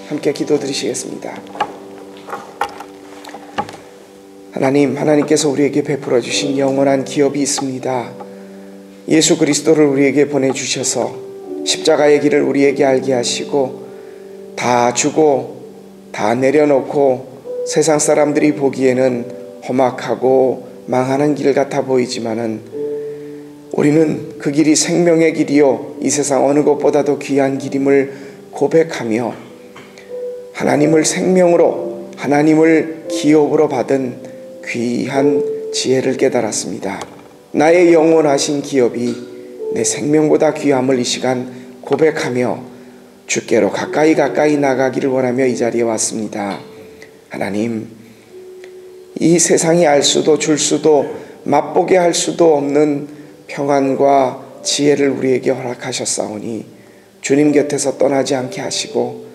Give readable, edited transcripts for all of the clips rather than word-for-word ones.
함께 기도드리시겠습니다. 하나님께서 우리에게 베풀어 주신 영원한 기업이 있습니다. 예수 그리스도를 우리에게 보내주셔서 십자가의 길을 우리에게 알게 하시고 다 주고 다 내려놓고 세상 사람들이 보기에는 험악하고 망하는 길 같아 보이지만은 우리는 그 길이 생명의 길이요 이 세상 어느 것보다도 귀한 길임을 고백하며 하나님을 생명으로 하나님을 기업으로 받은 귀한 지혜를 깨달았습니다. 나의 영원하신 기업이 내 생명보다 귀함을 이 시간 고백하며 주께로 가까이 나가기를 원하며 이 자리에 왔습니다. 하나님, 이 세상이 알 수도 줄 수도 맛보게 할 수도 없는 평안과 지혜를 우리에게 허락하셨사오니 주님 곁에서 떠나지 않게 하시고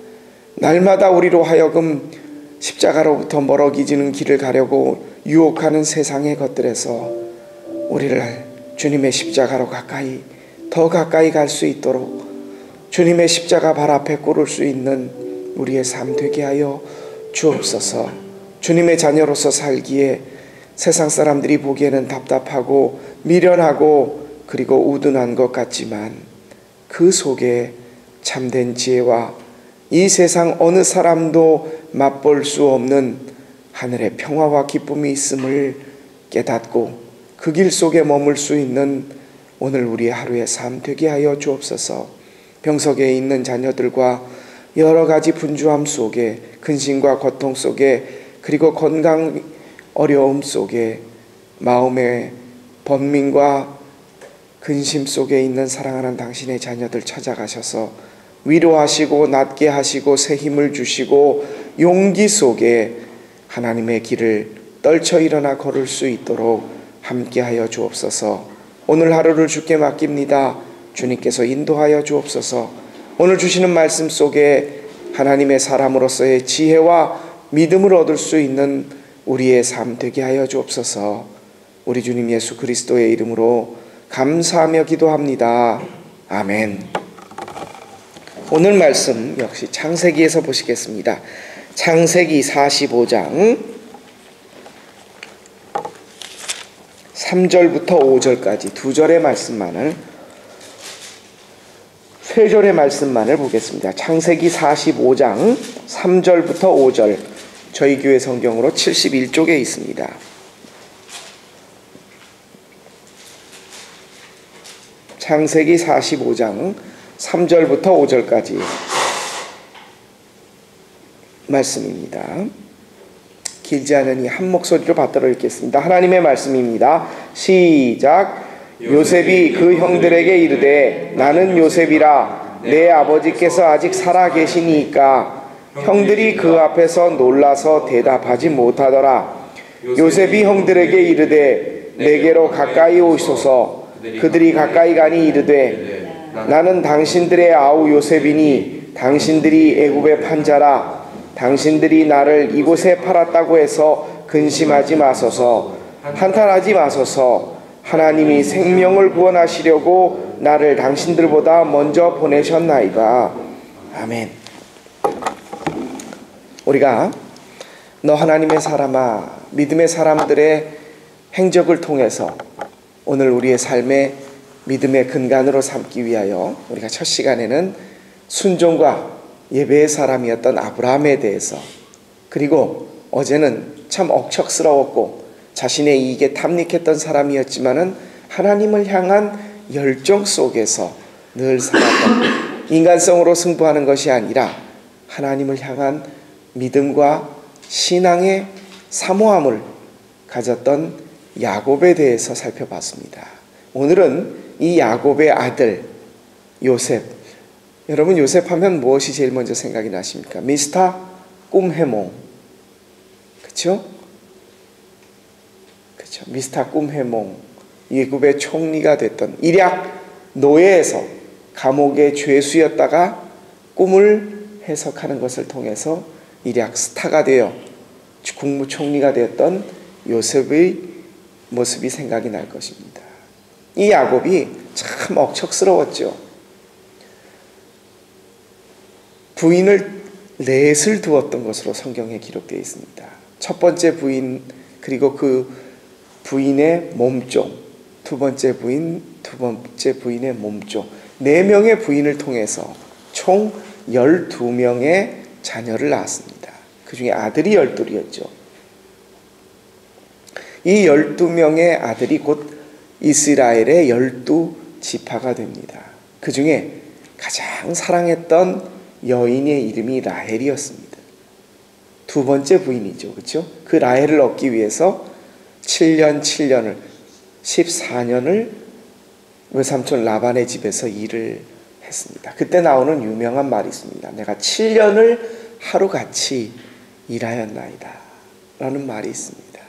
날마다 우리로 하여금 십자가로부터 멀어지는 길을 가려고 유혹하는 세상의 것들에서 우리를 주님의 십자가로 더 가까이 갈 수 있도록 주님의 십자가 발 앞에 꿇을 수 있는 우리의 삶 되게 하여 주옵소서. 주님의 자녀로서 살기에 세상 사람들이 보기에는 답답하고 미련하고 그리고 우둔한 것 같지만 그 속에 참된 지혜와 이 세상 어느 사람도 맛볼 수 없는 하늘의 평화와 기쁨이 있음을 깨닫고 그 길 속에 머물 수 있는 오늘 우리의 하루의 삶 되게 하여 주옵소서. 병석에 있는 자녀들과 여러 가지 분주함 속에 근심과 고통 속에 그리고 건강 어려움 속에 마음의 번민과 근심 속에 있는 사랑하는 당신의 자녀들 찾아가셔서 위로하시고 낫게 하시고 새 힘을 주시고 용기 속에 하나님의 길을 떨쳐 일어나 걸을 수 있도록 함께하여 주옵소서. 오늘 하루를 주께 맡깁니다. 주님께서 인도하여 주옵소서. 오늘 주시는 말씀 속에 하나님의 사람으로서의 지혜와 믿음을 얻을 수 있는 우리의 삶 되게 하여 주옵소서. 우리 주님 예수 그리스도의 이름으로 감사하며 기도합니다. 아멘. 오늘 말씀 역시 창세기에서 보시겠습니다. 창세기 45장 3절부터 5절까지 2절의 말씀만을 3절의 말씀만을 보겠습니다. 창세기 45장 3절부터 5절 저희 교회 성경으로 71쪽에 있습니다. 창세기 45장 3절부터 5절까지 말씀입니다. 길지 않으니 한 목소리로 받들어 읽겠습니다. 하나님의 말씀입니다. 시작. 요셉이 그 형들에게 이르되 나는 요셉이라 내 아버지께서 아직 살아 계시니까 형들이 그 앞에서 놀라서 대답하지 못하더라. 요셉이 형들에게 이르되 내게로 가까이 오소서. 그들이 가까이 가니 이르되 나는 당신들의 아우 요셉이니 당신들이 애굽에 판 자라. 당신들이 나를 이곳에 팔았다고 해서 근심하지 마소서. 한탄하지 마소서. 하나님이 생명을 구원하시려고 나를 당신들보다 먼저 보내셨나이다. 아멘. 우리가 너 하나님의 사람아, 믿음의 사람들의 행적을 통해서 오늘 우리의 삶의 믿음의 근간으로 삼기 위하여 우리가 첫 시간에는 순종과 예배의 사람이었던 아브라함에 대해서, 그리고 어제는 참 억척스러웠고 자신의 이익에 탐닉했던 사람이었지만은 하나님을 향한 열정 속에서 늘 살았던, 인간성으로 승부하는 것이 아니라 하나님을 향한 믿음과 신앙의 사모함을 가졌던 야곱에 대해서 살펴봤습니다. 오늘은 이 야곱의 아들 요셉, 여러분 요셉 하면 무엇이 제일 먼저 생각이 나십니까? 미스터 꿈해몽, 그렇죠? 그렇죠. 미스터 꿈해몽, 애굽의 총리가 됐던, 일약 노예에서 감옥의 죄수였다가 꿈을 해석하는 것을 통해서 일약 스타가 되어 국무총리가 되었던 요셉의 모습이 생각이 날 것입니다. 이 야곱이 참 억척스러웠죠. 부인을 넷을 두었던 것으로 성경에 기록되어 있습니다. 첫 번째 부인, 그리고 그 부인의 몸종, 두 번째 부인, 두 번째 부인의 몸종, 4명의 부인을 통해서 총 12명의 자녀를 낳았습니다. 그 중에 아들이 12이었죠. 이 12명의 아들이 곧 이스라엘의 12지파가 됩니다. 그 중에 가장 사랑했던 여인의 이름이 라헬이었습니다. 두 번째 부인이죠. 그렇죠? 그 라헬을 얻기 위해서 7년을 14년을 외삼촌 라반의 집에서 일을 했습니다. 그때 나오는 유명한 말이 있습니다. 내가 7년을 하루같이 일하였나이다 라는 말이 있습니다.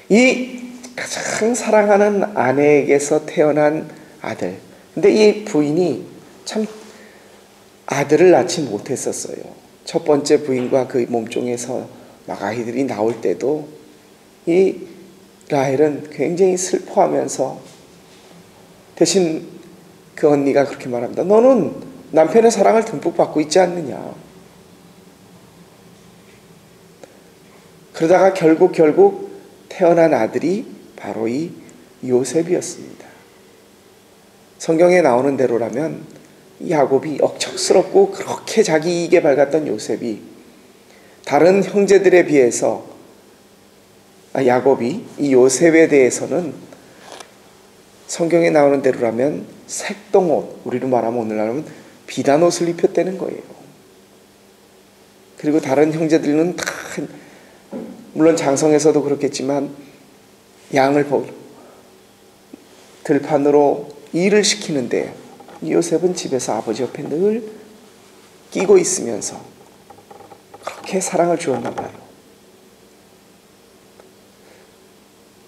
이 가장 사랑하는 아내에게서 태어난 아들, 근데 이 부인이 참 아들을 낳지 못했었어요. 첫 번째 부인과 그 몸종에서 막 아이들이 나올 때도 이 라헬은 굉장히 슬퍼하면서, 대신 그 언니가 그렇게 말합니다. 너는 남편의 사랑을 듬뿍 받고 있지 않느냐. 그러다가 결국 태어난 아들이 바로 이 요셉이었습니다. 성경에 나오는 대로라면 야곱이 억척스럽고 그렇게 자기 이익에 밝았던 요셉이 다른 형제들에 비해서, 야곱이 이 요셉에 대해서는 성경에 나오는 대로라면 색동옷, 우리로 말하면 오늘날은 비단옷을 입혔다는 거예요. 그리고 다른 형제들은 다 물론 장성에서도 그렇겠지만 양을 들판으로 일을 시키는데 요셉은 집에서 아버지 옆에 늘 끼고 있으면서 그렇게 사랑을 주었나 봐요.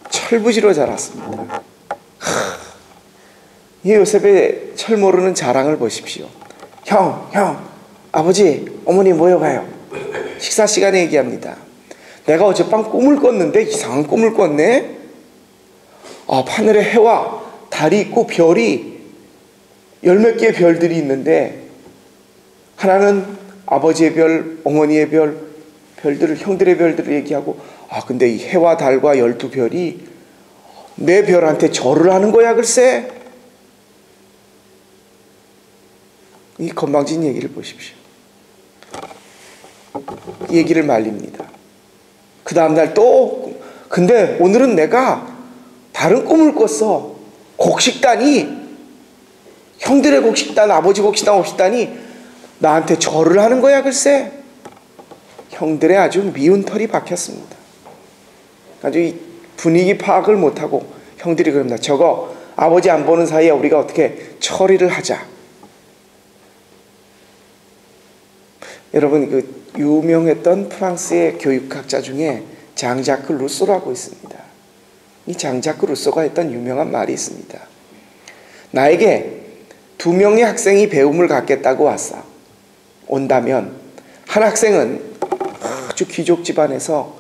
철부지로 자랐습니다. 이 요셉의 철 모르는 자랑을 보십시오. 형, 아버지, 어머니 모여가요. 식사 시간에 얘기합니다. 내가 어젯밤 꿈을 꿨는데 이상한 꿈을 꿨네. 하늘에 해와 달이 있고 별이 10몇 개의 별들이 있는데, 하나는 아버지의 별, 어머니의 별, 별들을, 형들의 별들을 얘기하고, 근데 이 해와 달과 12별이 내 별한테 절을 하는 거야 글쎄. 이 건방진 얘기를 보십시오. 이 얘기를 말립니다. 그 다음날 또, 근데 오늘은 내가 다른 꿈을 꿨어. 곡식단이, 형들의 곡식단, 아버지 곡식단이 나한테 절을 하는 거야 글쎄. 형들의 아주 미운 털이 박혔습니다. 아주 이 분위기 파악을 못하고 형들이 그럽니다. 저거 아버지 안 보는 사이에 우리가 어떻게 처리를 하자. 여러분, 그 유명했던 프랑스의 교육학자 중에 장자크 루소라고 있습니다. 이 장자크 루소가 했던 유명한 말이 있습니다. 나에게 2명의 학생이 배움을 갖겠다고 온다면, 한 학생은 아주 귀족 집안에서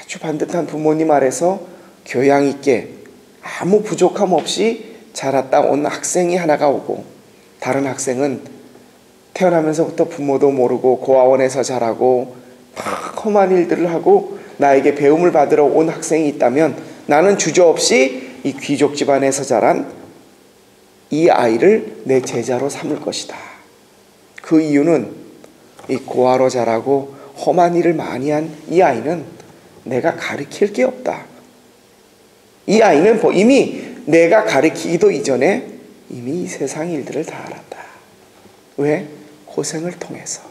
아주 반듯한 부모님 아래서 교양 있게 아무 부족함 없이 자랐다 온 학생이 하나가 오고, 다른 학생은 태어나면서부터 부모도 모르고 고아원에서 자라고 막 험한 일들을 하고 나에게 배움을 받으러 온 학생이 있다면, 나는 주저없이 이 귀족 집안에서 자란 이 아이를 내 제자로 삼을 것이다. 그 이유는 이 고아로 자라고 험한 일을 많이 한 이 아이는 내가 가르칠 게 없다. 이 아이는 이미 내가 가르치기도 이전에 이미 이 세상 일들을 다 알았다. 왜? 고생을 통해서.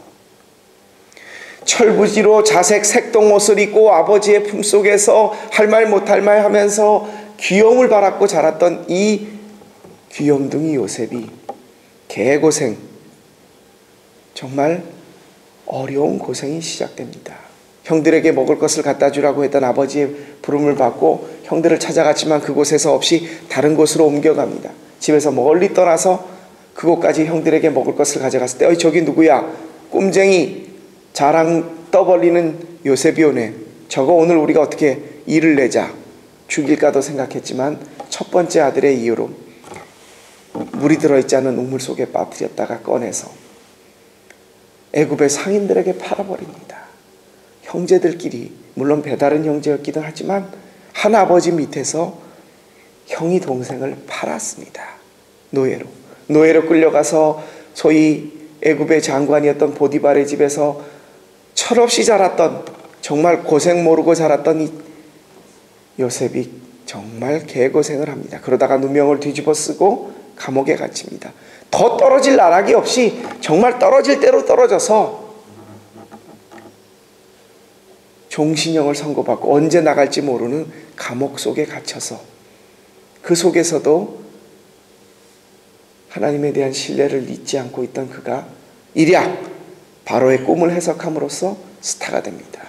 철부지로 자색 색동옷을 입고 아버지의 품속에서 할 말 못할 말 하면서 귀여움을 바랐고 자랐던 이 귀염둥이 요셉이 개고생, 정말 어려운 고생이 시작됩니다. 형들에게 먹을 것을 갖다 주라고 했던 아버지의 부름을 받고 형들을 찾아갔지만 그곳에서 없이 다른 곳으로 옮겨갑니다. 집에서 멀리 떠나서 그곳까지 형들에게 먹을 것을 가져갔을 때, 저기 누구야? 꼼쟁이 자랑 떠벌리는 요셉이 오네. 저거 오늘 우리가 어떻게 일을 내자. 죽일까도 생각했지만 첫 번째 아들의 이유로 물이 들어있지 않은 우물 속에 빠뜨렸다가 꺼내서 애굽의 상인들에게 팔아버립니다. 형제들끼리, 물론 배다른 형제였기도 하지만 한 아버지 밑에서 형이 동생을 팔았습니다. 노예로 끌려가서 소위 애굽의 장관이었던 보디발의 집에서 철없이 자랐던, 정말 고생 모르고 자랐던 이 요셉이 정말 개고생을 합니다. 그러다가 누명을 뒤집어 쓰고 감옥에 갇힙니다. 더 떨어질 나락이 없이 정말 떨어질 대로 떨어져서 종신형을 선고받고 언제 나갈지 모르는 감옥 속에 갇혀서 그 속에서도 하나님에 대한 신뢰를 잊지 않고 있던 그가 일약 바로의 꿈을 해석함으로써 스타가 됩니다.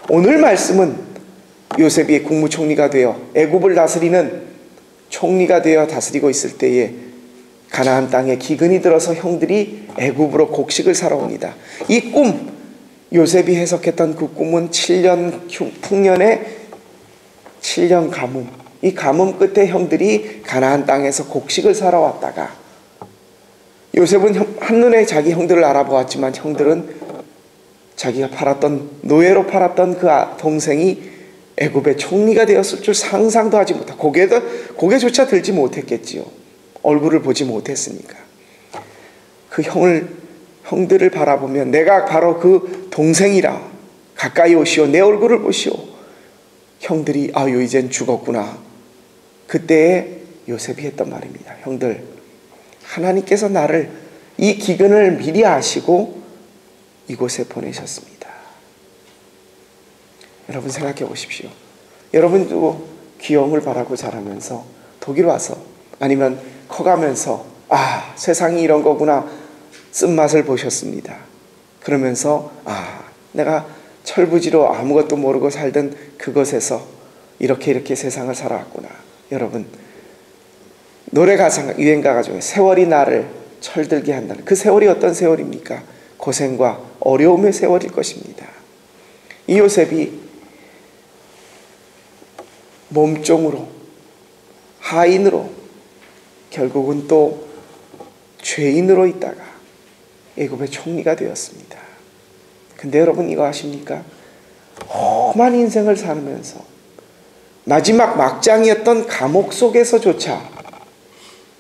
오늘 말씀은 요셉이 국무총리가 되어 애굽을 다스리는 총리가 되어 다스리고 있을 때에 가나안 땅에 기근이 들어서 형들이 애굽으로 곡식을 사러 옵니다. 이 꿈, 요셉이 해석했던 그 꿈은 7년 풍년의 7년 가뭄, 이 가뭄 끝에 형들이 가나안 땅에서 곡식을 사러 왔다가 요셉은 한눈에 자기 형들을 알아보았지만 형들은 자기가 노예로 팔았던 그 동생이 애굽의 총리가 되었을 줄 상상도 하지 못하고 고개조차 들지 못했겠지요. 얼굴을 보지 못했으니까. 그 형들을 바라보면 내가 바로 그 동생이라, 가까이 오시오, 내 얼굴을 보시오. 형들이 아유 이젠 죽었구나. 그때에 요셉이 했던 말입니다. 형들, 하나님께서 나를 이 기근을 미리 아시고 이곳에 보내셨습니다. 여러분 생각해 보십시오. 여러분도 귀여움을 바라고 자라면서 독일 와서 아니면 커가면서 세상이 이런 거구나 쓴맛을 보셨습니다. 그러면서 내가 철부지로 아무것도 모르고 살던 그곳에서 이렇게 세상을 살아왔구나. 여러분, 노래가사 유행가가 중에 세월이 나를 철들게 한다는 그 세월이 어떤 세월입니까? 고생과 어려움의 세월일 것입니다. 이 요셉이 몸종으로, 하인으로, 결국은 또 죄인으로 있다가 애굽의 총리가 되었습니다. 근데 여러분 이거 아십니까? 험한 인생을 살면서 마지막 막장이었던 감옥 속에서조차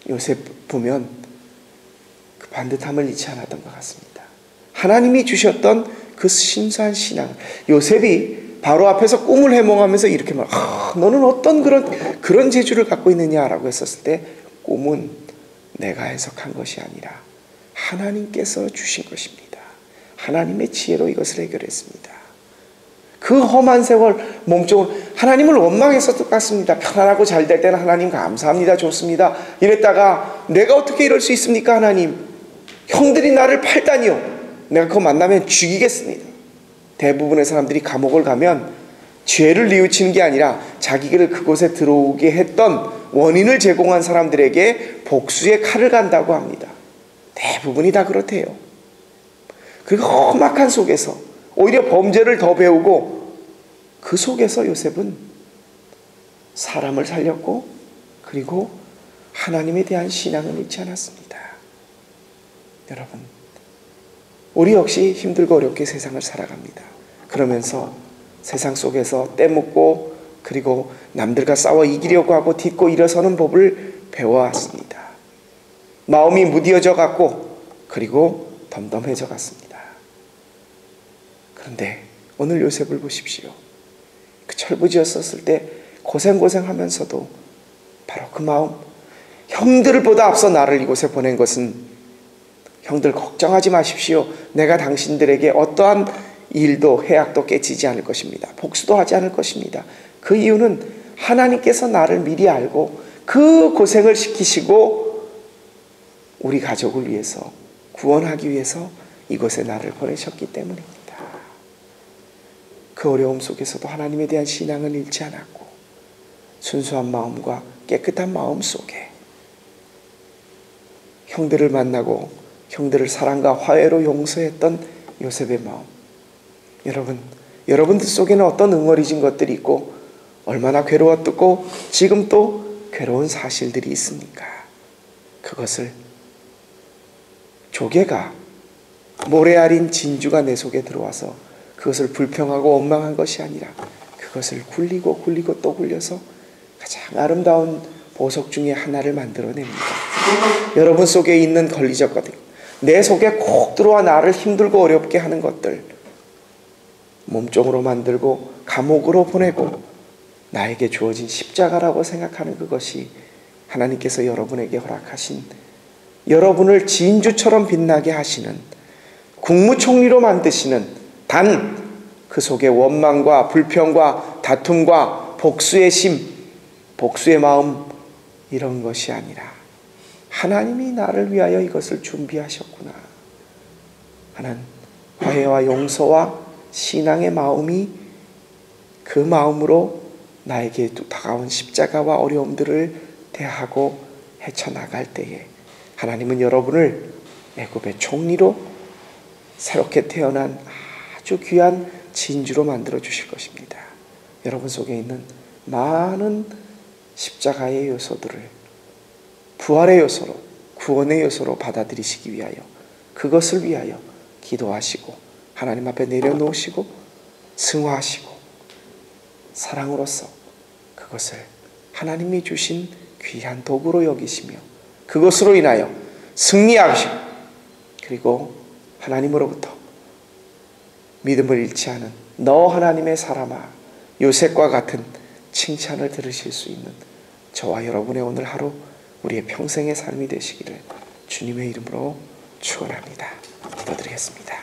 요셉 보면 그 반듯함을 잃지 않았던 것 같습니다. 하나님이 주셨던 그 신수한 신앙, 요셉이 바로 앞에서 꿈을 해몽하면서 이렇게 말, 너는 어떤 그런 재주를 갖고 있느냐라고 했었을 때 꿈은 내가 해석한 것이 아니라 하나님께서 주신 것입니다. 하나님의 지혜로 이것을 해결했습니다. 그 험한 세월 몸종을 하나님을 원망했을 것 같습니다. 편안하고 잘 될 때는 하나님 감사합니다. 좋습니다. 이랬다가 내가 어떻게 이럴 수 있습니까? 하나님, 형들이 나를 팔다니요. 내가 그거 만나면 죽이겠습니다. 대부분의 사람들이 감옥을 가면 죄를 뉘우치는 게 아니라 자기를 그곳에 들어오게 했던 원인을 제공한 사람들에게 복수의 칼을 간다고 합니다. 대부분이 다 그렇대요. 그 험악한 속에서 오히려 범죄를 더 배우고 그 속에서 요셉은 사람을 살렸고 그리고 하나님에 대한 신앙을 잃지 않았습니다. 여러분, 우리 역시 힘들고 어렵게 세상을 살아갑니다. 그러면서 세상 속에서 떼묻고 그리고 남들과 싸워 이기려고 하고 딛고 일어서는 법을 배워왔습니다. 마음이 무디어져 갔고 그리고 덤덤해져 갔습니다. 그런데 오늘 요셉을 보십시오. 그 철부지였었을 때 고생하면서도 바로 그 마음, 형들보다 앞서 나를 이곳에 보낸 것은 형들 걱정하지 마십시오. 내가 당신들에게 어떠한 일도 해악도 깨치지 않을 것입니다. 복수도 하지 않을 것입니다. 그 이유는 하나님께서 나를 미리 알고 그 고생을 시키시고 우리 가족을 위해서 구원하기 위해서 이곳에 나를 보내셨기 때문입니다. 그 어려움 속에서도 하나님에 대한 신앙을 잃지 않았고 순수한 마음과 깨끗한 마음 속에 형들을 만나고 형들을 사랑과 화해로 용서했던 요셉의 마음. 여러분들 속에는 어떤 응어리진 것들이 있고 얼마나 괴로웠고 지금 또 괴로운 사실들이 있습니까? 그것을 조개가 모래알인 진주가 내 속에 들어와서 그것을 불평하고 원망한 것이 아니라 그것을 굴리고 굴리고 또 굴려서 가장 아름다운 보석 중에 하나를 만들어냅니다. 여러분 속에 있는 걸리적 것들, 내 속에 콕 들어와 나를 힘들고 어렵게 하는 것들, 몸종으로 만들고 감옥으로 보내고 나에게 주어진 십자가라고 생각하는 그것이 하나님께서 여러분에게 허락하신, 여러분을 진주처럼 빛나게 하시는, 국무총리로 만드시는, 단 그 속에 원망과 불평과 다툼과 복수의 심, 복수의 마음, 이런 것이 아니라 하나님이 나를 위하여 이것을 준비하셨구나 하는 화해와 용서와 신앙의 마음이, 그 마음으로 나에게 다가온 십자가와 어려움들을 대하고 헤쳐나갈 때에 하나님은 여러분을 애굽의 총리로 새롭게 태어난 아주 귀한 진주로 만들어 주실 것입니다. 여러분 속에 있는 많은 십자가의 요소들을 부활의 요소로, 구원의 요소로 받아들이시기 위하여, 그것을 위하여 기도하시고 하나님 앞에 내려놓으시고 승화하시고 사랑으로서 그것을 하나님이 주신 귀한 도구로 여기시며 그것으로 인하여 승리하시고, 그리고 하나님으로부터 믿음을 잃지 않은 너 하나님의 사람아, 요셉과 같은 칭찬을 들으실 수 있는 저와 여러분의 오늘 하루, 우리의 평생의 삶이 되시기를 주님의 이름으로 축원합니다. 기도드리겠습니다.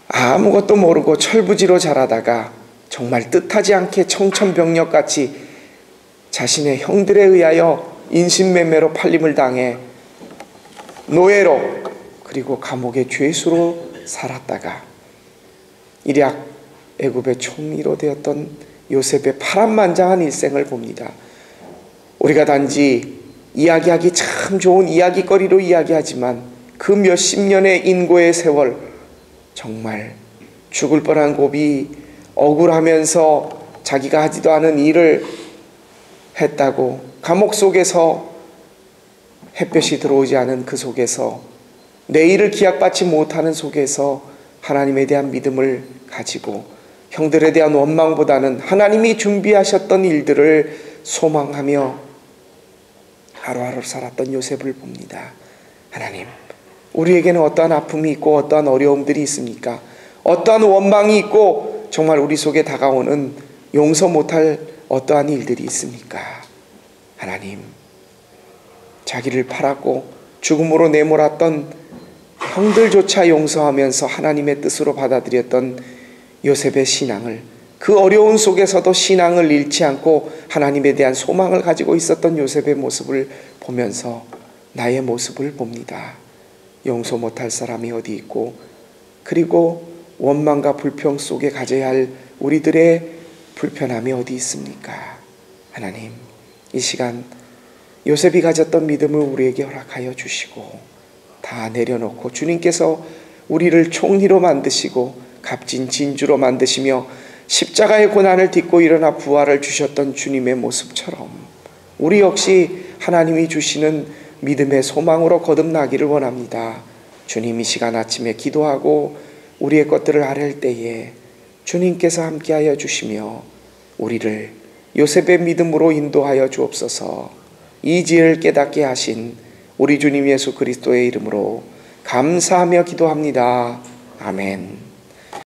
아무것도 모르고 철부지로 자라다가 정말 뜻하지 않게 청천벽력같이 자신의 형들에 의하여 인신매매로 팔림을 당해 노예로, 그리고 감옥의 죄수로 살았다가 일약 애굽의 총리로 되었던 요셉의 파란만장한 일생을 봅니다. 우리가 단지 이야기하기 참 좋은 이야기거리로 이야기하지만 그 몇십 년의 인고의 세월, 정말 죽을 뻔한 고비, 억울하면서 자기가 하지도 않은 일을 했다고 감옥 속에서 햇볕이 들어오지 않은 그 속에서 내일을 기약받지 못하는 속에서 하나님에 대한 믿음을 가지고 형들에 대한 원망보다는 하나님이 준비하셨던 일들을 소망하며 하루하루 살았던 요셉을 봅니다. 하나님, 우리에게는 어떠한 아픔이 있고 어떠한 어려움들이 있습니까? 어떠한 원망이 있고 정말 우리 속에 다가오는 용서 못할 어떠한 일들이 있습니까? 하나님, 자기를 팔았고 죽음으로 내몰았던 형들조차 용서하면서 하나님의 뜻으로 받아들였던 요셉의 신앙을, 그 어려운 속에서도 신앙을 잃지 않고 하나님에 대한 소망을 가지고 있었던 요셉의 모습을 보면서 나의 모습을 봅니다. 용서 못할 사람이 어디 있고, 그리고 원망과 불평 속에 가져야 할 우리들의 불편함이 어디 있습니까? 하나님, 이 시간 요셉이 가졌던 믿음을 우리에게 허락하여 주시고 다 내려놓고 주님께서 우리를 총리로 만드시고 값진 진주로 만드시며 십자가의 고난을 딛고 일어나 부활을 주셨던 주님의 모습처럼 우리 역시 하나님이 주시는 믿음의 소망으로 거듭나기를 원합니다. 주님, 이 시간 아침에 기도하고 우리의 것들을 아랠 때에 주님께서 함께하여 주시며 우리를 요셉의 믿음으로 인도하여 주옵소서. 이 지혜를 깨닫게 하신 우리 주님 예수 그리스도의 이름으로 감사하며 기도합니다. 아멘.